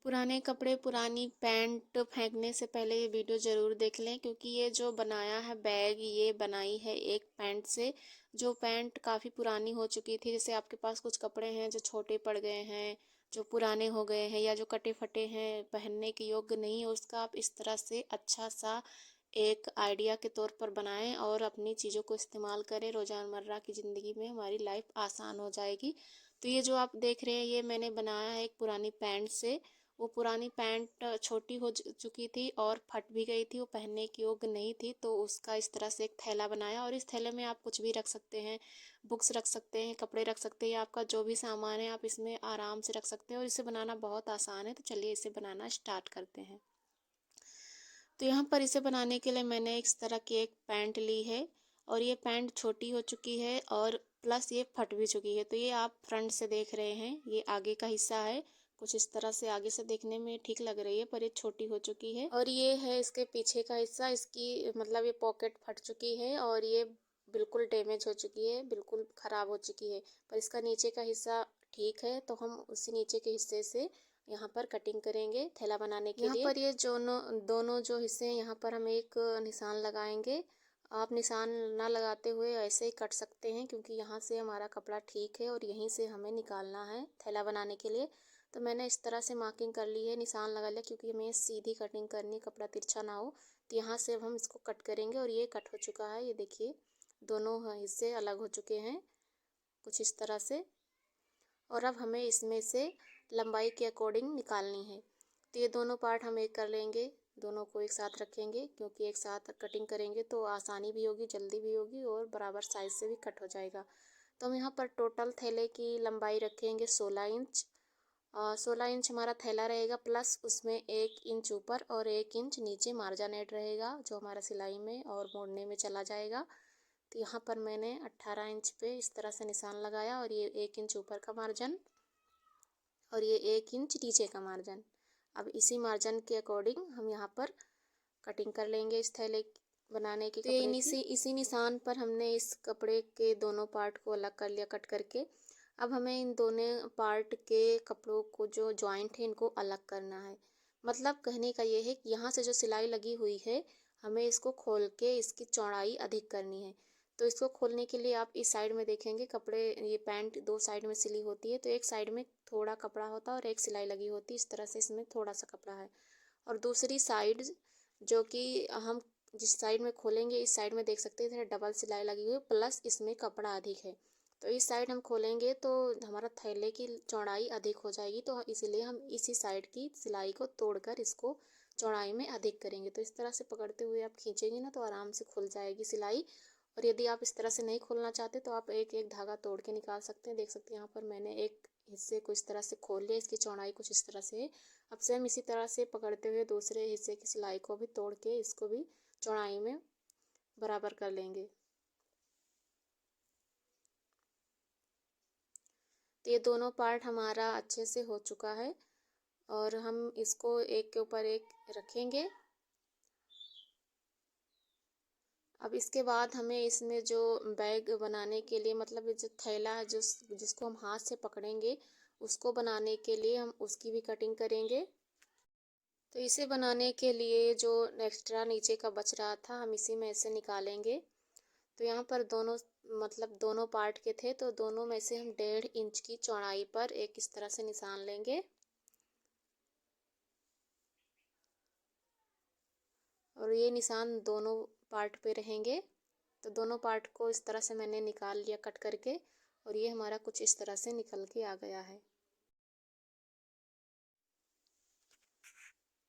पुराने कपड़े, पुरानी पैंट फेंकने से पहले ये वीडियो ज़रूर देख लें, क्योंकि ये जो बनाया है बैग, ये बनाई है एक पैंट से। जो पैंट काफ़ी पुरानी हो चुकी थी। जैसे आपके पास कुछ कपड़े हैं जो छोटे पड़ गए हैं, जो पुराने हो गए हैं या जो कटे फटे हैं, पहनने के योग्य नहीं है, उसका आप इस तरह से अच्छा सा एक आइडिया के तौर पर बनाएं और अपनी चीज़ों को इस्तेमाल करें। रोज़मर्रा की ज़िंदगी में हमारी लाइफ आसान हो जाएगी। तो ये जो आप देख रहे हैं, ये मैंने बनाया है एक पुरानी पैंट से। वो पुरानी पैंट छोटी हो चुकी थी और फट भी गई थी, वो पहनने की योग्य नहीं थी। तो उसका इस तरह से एक थैला बनाया और इस थैले में आप कुछ भी रख सकते हैं, बुक्स रख सकते हैं, कपड़े रख सकते हैं, या आपका जो भी सामान है आप इसमें आराम से रख सकते हैं। और इसे बनाना बहुत आसान है। तो चलिए इसे बनाना स्टार्ट करते हैं। तो यहाँ पर इसे बनाने के लिए मैंने इस तरह की एक पैंट ली है और ये पैंट छोटी हो चुकी है और प्लस ये फट भी चुकी है। तो ये आप फ्रंट से देख रहे हैं, ये आगे का हिस्सा है। कुछ इस तरह से आगे से देखने में ठीक लग रही है, पर ये छोटी हो चुकी है। और ये है इसके पीछे का हिस्सा, इसकी मतलब ये पॉकेट फट चुकी है और ये बिल्कुल डैमेज हो चुकी है, बिल्कुल ख़राब हो चुकी है। पर इसका नीचे का हिस्सा ठीक है, तो हम उसी नीचे के हिस्से से यहाँ पर कटिंग करेंगे थैला बनाने के लिए। यहाँ पर ये दोनों जो हिस्से हैं, यहाँ पर हम एक निशान लगाएंगे। आप निशान ना लगाते हुए ऐसे ही कट सकते हैं, क्योंकि यहाँ से हमारा कपड़ा ठीक है और यहीं से हमें निकालना है थैला बनाने के लिए। तो मैंने इस तरह से मार्किंग कर ली है, निशान लगा लिया, क्योंकि हमें सीधी कटिंग करनी, कपड़ा तिरछा ना हो। तो यहाँ से अब हम इसको कट करेंगे और ये कट हो चुका है। ये देखिए, दोनों हिस्से अलग हो चुके हैं कुछ इस तरह से। और अब हमें इसमें से लंबाई के अकॉर्डिंग निकालनी है। तो ये दोनों पार्ट हम एक कर लेंगे, दोनों को एक साथ रखेंगे, क्योंकि एक साथ कटिंग करेंगे तो आसानी भी होगी, जल्दी भी होगी और बराबर साइज से भी कट हो जाएगा। तो हम यहाँ पर टोटल थैले की लंबाई रखेंगे 16 इंच। 16 इंच हमारा थैला रहेगा, प्लस उसमें 1 इंच ऊपर और 1 इंच नीचे मार्जा नेट रहेगा, जो हमारा सिलाई में और मोड़ने में चला जाएगा। तो यहाँ पर मैंने 18 इंच पे इस तरह से निशान लगाया और ये 1 इंच ऊपर का मार्जिन और ये 1 इंच नीचे का मार्जिन। अब इसी मार्जिन के अकॉर्डिंग हम यहाँ पर कटिंग कर लेंगे इस थैले बनाने की कपड़े की। इसी निशान पर हमने इस कपड़े के दोनों पार्ट को अलग कर लिया कट करके। अब हमें इन दोनों पार्ट के कपड़ों को जो जॉइंट है इनको अलग करना है। मतलब कहने का ये है कि यहाँ से जो सिलाई लगी हुई है, हमें इसको खोल के इसकी चौड़ाई अधिक करनी है। तो इसको खोलने के लिए आप इस साइड में देखेंगे, कपड़े ये पैंट दो साइड में सिली होती है, तो एक साइड में थोड़ा कपड़ा होता है और एक सिलाई लगी होती है। इस तरह से इसमें थोड़ा सा कपड़ा है और दूसरी साइड जो कि हम जिस साइड में खोलेंगे, इस साइड में देख सकते हैं डबल सिलाई लगी हुई है, प्लस इसमें कपड़ा अधिक है। तो इस साइड हम खोलेंगे तो हमारा थैले की चौड़ाई अधिक हो जाएगी, तो इसीलिए हम इसी साइड की सिलाई को तोड़कर इसको चौड़ाई में अधिक करेंगे। तो इस तरह से पकड़ते हुए आप खींचेंगे ना, तो आराम से खुल जाएगी सिलाई। और यदि आप इस तरह से नहीं खोलना चाहते तो आप एक एक धागा तोड़ के निकाल सकते हैं। देख सकते हैं यहाँ पर मैंने एक हिस्से को इस तरह से खोल लिया, इसकी चौड़ाई कुछ इस तरह से है। अब सेम इसी तरह से पकड़ते हुए दूसरे हिस्से की सिलाई को भी तोड़ के इसको भी चौड़ाई में बराबर कर लेंगे। तो ये दोनों पार्ट हमारा अच्छे से हो चुका है और हम इसको एक के ऊपर एक रखेंगे। अब इसके बाद हमें इसमें जो बैग बनाने के लिए, मतलब ये जो थैला है जिसको हम हाथ से पकड़ेंगे, उसको बनाने के लिए हम उसकी भी कटिंग करेंगे। तो इसे बनाने के लिए जो एक्स्ट्रा नीचे का बच रहा था, हम इसी में से निकालेंगे। तो यहाँ पर दोनों मतलब दोनों पार्ट के थे, तो दोनों में से हम 1.5 इंच की चौड़ाई पर एक इस तरह से निशान लेंगे और ये निशान दोनों पार्ट पे रहेंगे। तो दोनों पार्ट को इस तरह से मैंने निकाल लिया कट करके और ये हमारा कुछ इस तरह से निकल के आ गया है।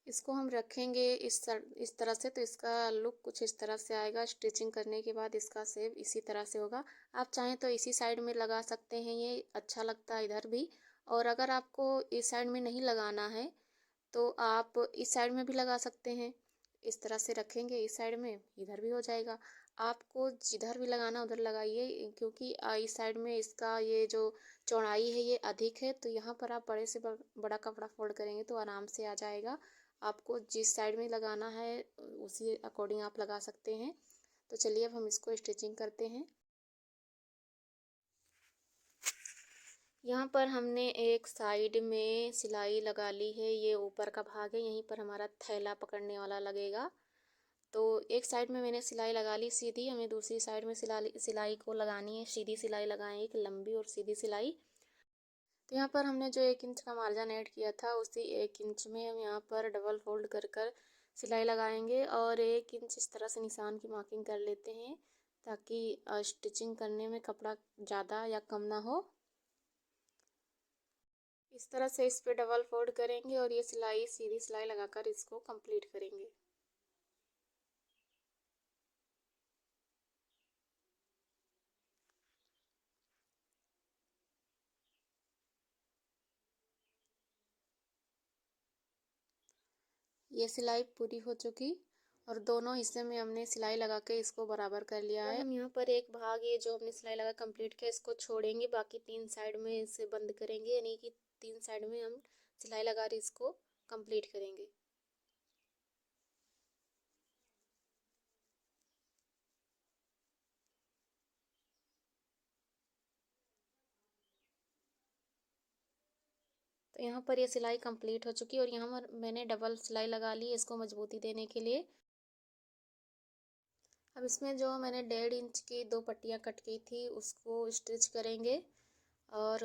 इसको हम रखेंगे इस तरह से, तो इसका लुक कुछ इस तरह से आएगा। स्टिचिंग करने के बाद इसका शेप इसी तरह से होगा। आप चाहें तो इसी साइड में लगा सकते हैं, ये अच्छा लगता है इधर भी। और अगर आपको इस साइड में नहीं लगाना है तो आप इस साइड में भी लगा सकते हैं। इस तरह से रखेंगे, इस साइड में इधर भी हो जाएगा। आपको जिधर भी लगाना उधर लगाइए, क्योंकि इस साइड में इसका ये जो चौड़ाई है ये अधिक है। तो यहाँ पर आप बड़े से बड़ा कपड़ा फोल्ड करेंगे तो आराम से आ जाएगा। आपको जिस साइड में लगाना है उसी अकॉर्डिंग आप लगा सकते हैं। तो चलिए अब हम इसको स्टिचिंग करते हैं। यहाँ पर हमने एक साइड में सिलाई लगा ली है, ये ऊपर का भाग है, यहीं पर हमारा थैला पकड़ने वाला लगेगा। तो एक साइड में मैंने सिलाई लगा ली सीधी, हमें दूसरी साइड में सिलाई को लगानी है, सीधी सिलाई लगाएं, एक लंबी और सीधी सिलाई। तो यहाँ पर हमने जो 1 इंच का मार्जिन ऐड किया था उसी 1 इंच में हम यहाँ पर डबल फोल्ड कर कर सिलाई लगाएंगे और 1 इंच इस तरह से निशान की मार्किंग कर लेते हैं ताकि स्टिचिंग करने में कपड़ा ज़्यादा या कम ना हो। इस तरह से इस पे डबल फोल्ड करेंगे और ये सिलाई सीधी सिलाई लगाकर इसको कंप्लीट करेंगे। ये सिलाई पूरी हो चुकी और दोनों हिस्से में हमने सिलाई लगा के इसको बराबर कर लिया है। हम यहाँ पर एक भाग ये जो हमने सिलाई लगा कंप्लीट किया इसको छोड़ेंगे, बाकी 3 साइड में इसे बंद करेंगे, यानी कि 3 साइड में हम सिलाई लगा कर इसको कंप्लीट करेंगे। तो यहाँ पर ये सिलाई कंप्लीट हो चुकी है और यहाँ पर मैंने डबल सिलाई लगा ली इसको मजबूती देने के लिए। अब इसमें जो मैंने 1.5 इंच की 2 पट्टियाँ कट की थी उसको स्टिच करेंगे और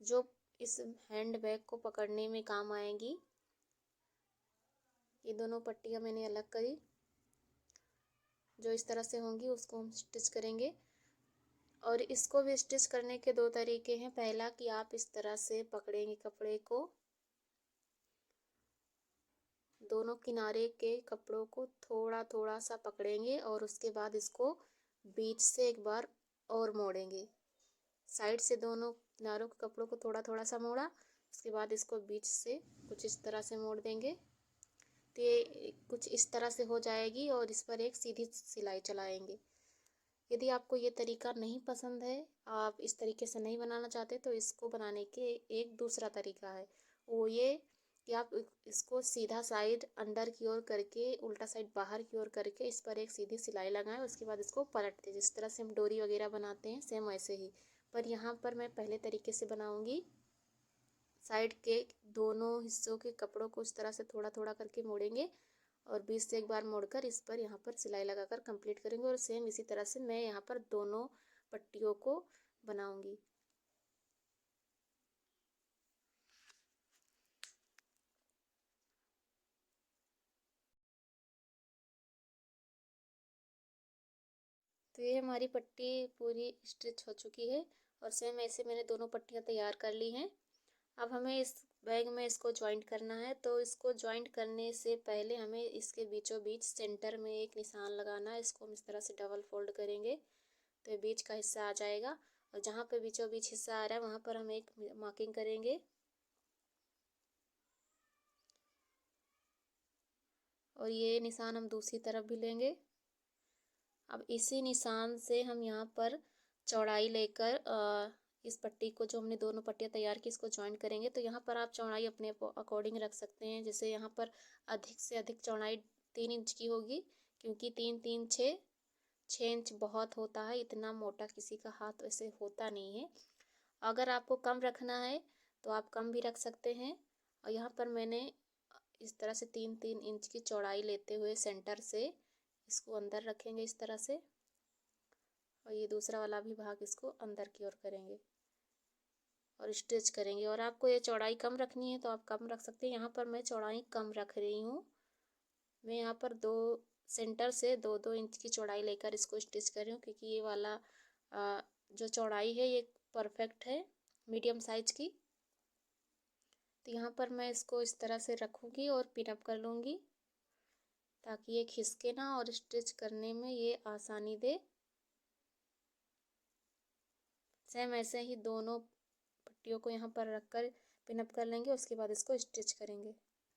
जो इस हैंड बैग को पकड़ने में काम आएंगी, ये दोनों पट्टियाँ मैंने अलग करी, जो इस तरह से होंगी उसको हम स्टिच करेंगे। और इसको भी स्टिच करने के 2 तरीके हैं। पहला कि आप इस तरह से पकड़ेंगे कपड़े को, दोनों किनारे के कपड़ों को थोड़ा थोड़ा सा पकड़ेंगे और उसके बाद इसको बीच से एक बार और मोड़ेंगे। साइड से दोनों किनारों के कपड़ों को थोड़ा थोड़ा सा मोड़ा, उसके बाद इसको बीच से कुछ इस तरह से मोड़ देंगे। तो ये कुछ इस तरह से हो जाएगी और इस पर एक सीधी सिलाई चलाएंगे। यदि आपको ये तरीका नहीं पसंद है, आप इस तरीके से नहीं बनाना चाहते, तो इसको बनाने के एक दूसरा तरीका है, वो ये कि आप इसको सीधा साइड अंदर की ओर करके उल्टा साइड बाहर की ओर करके इस पर एक सीधी सिलाई लगाएं, उसके बाद इसको पलट दें। जिस तरह से हम डोरी वगैरह बनाते हैं सेम वैसे ही, पर यहाँ पर मैं पहले तरीके से बनाऊंगी। साइड के दोनों हिस्सों के कपड़ों को इस तरह से थोड़ा थोड़ा करके मोड़ेंगे और बीच से एक बार मोड़कर इस पर यहाँ पर सिलाई लगाकर कंप्लीट करेंगे और सेम इसी तरह से मैं यहाँ पर दोनों पट्टियों को बनाऊंगी। तो ये हमारी पट्टी पूरी स्टिच हो चुकी है और सेम ऐसे मैंने दोनों पट्टियाँ तैयार कर ली हैं। अब हमें इस बैग में इसको जॉइंट करना है, तो इसको जॉइंट करने से पहले हमें इसके बीचों बीच सेंटर में एक निशान लगाना है। इसको हम इस तरह से डबल फोल्ड करेंगे तो ये बीच का हिस्सा आ जाएगा और जहाँ पे बीचों बीच हिस्सा आ रहा है वहाँ पर हम एक मार्किंग करेंगे और ये निशान हम दूसरी तरफ भी लेंगे। अब इसी निशान से हम यहाँ पर चौड़ाई लेकर इस पट्टी को, जो हमने दोनों पट्टियाँ तैयार की, इसको ज्वाइन करेंगे। तो यहाँ पर आप चौड़ाई अपने अकॉर्डिंग रख सकते हैं। जैसे यहाँ पर अधिक से अधिक चौड़ाई 3 इंच की होगी, क्योंकि 6 इंच बहुत होता है, इतना मोटा किसी का हाथ वैसे होता नहीं है। अगर आपको कम रखना है तो आप कम भी रख सकते हैं। और यहाँ पर मैंने इस तरह से 3-3 इंच की चौड़ाई लेते हुए सेंटर से इसको अंदर रखेंगे इस तरह से, और ये दूसरा वाला भी भाग इसको अंदर की ओर करेंगे और स्टिच करेंगे। और आपको ये चौड़ाई कम रखनी है तो आप कम रख सकते हैं। यहाँ पर मैं चौड़ाई कम रख रही हूँ, मैं यहाँ पर सेंटर से 2-2 इंच की चौड़ाई लेकर इसको स्टिच कर रही हूँ, क्योंकि ये वाला जो चौड़ाई है ये परफेक्ट है मीडियम साइज की। तो यहाँ पर मैं इसको इस तरह से रखूँगी और पिनअप कर लूँगी ताकि ये खिसके ना और स्टिच करने में ये आसानी दे। सेम ऐसे ही दोनों पट्टियों को यहाँ पर रखकर पिनअप कर लेंगे, उसके बाद इसको स्टिच करेंगे।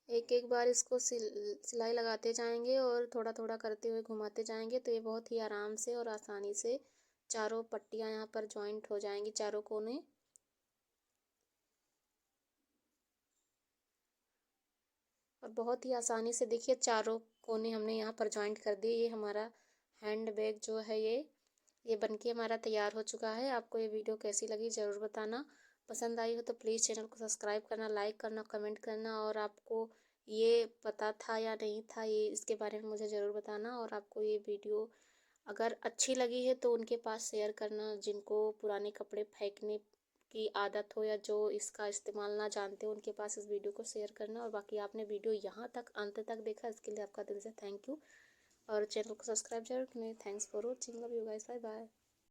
एक एक बार इसको सिलाई लगाते जाएंगे और थोड़ा थोड़ा करते हुए घुमाते जाएंगे, तो ये बहुत ही आराम से और आसानी से चारों पट्टियाँ यहाँ पर जॉइंट हो जाएंगी, चारों कोने। और बहुत ही आसानी से देखिए चारों कोने हमने यहाँ पर जॉइंट कर दिए। ये हमारा हैंड बैग जो है ये बनके हमारा तैयार हो चुका है। आपको ये वीडियो कैसी लगी ज़रूर बताना। पसंद आई हो तो प्लीज़ चैनल को सब्सक्राइब करना, लाइक करना, कमेंट करना। और आपको ये पता था या नहीं था, ये इसके बारे में मुझे ज़रूर बताना। और आपको ये वीडियो अगर अच्छी लगी है तो उनके पास शेयर करना जिनको पुराने कपड़े फेंकने की आदत हो या जो इसका इस्तेमाल ना जानते हो, उनके पास इस वीडियो को शेयर करना। और बाकी आपने वीडियो यहाँ तक अंत तक देखा, इसके लिए आपका दिल से थैंक यू। और चैनल को सब्सक्राइब जरूर करें। Thanks for watching, love you guys, bye bye.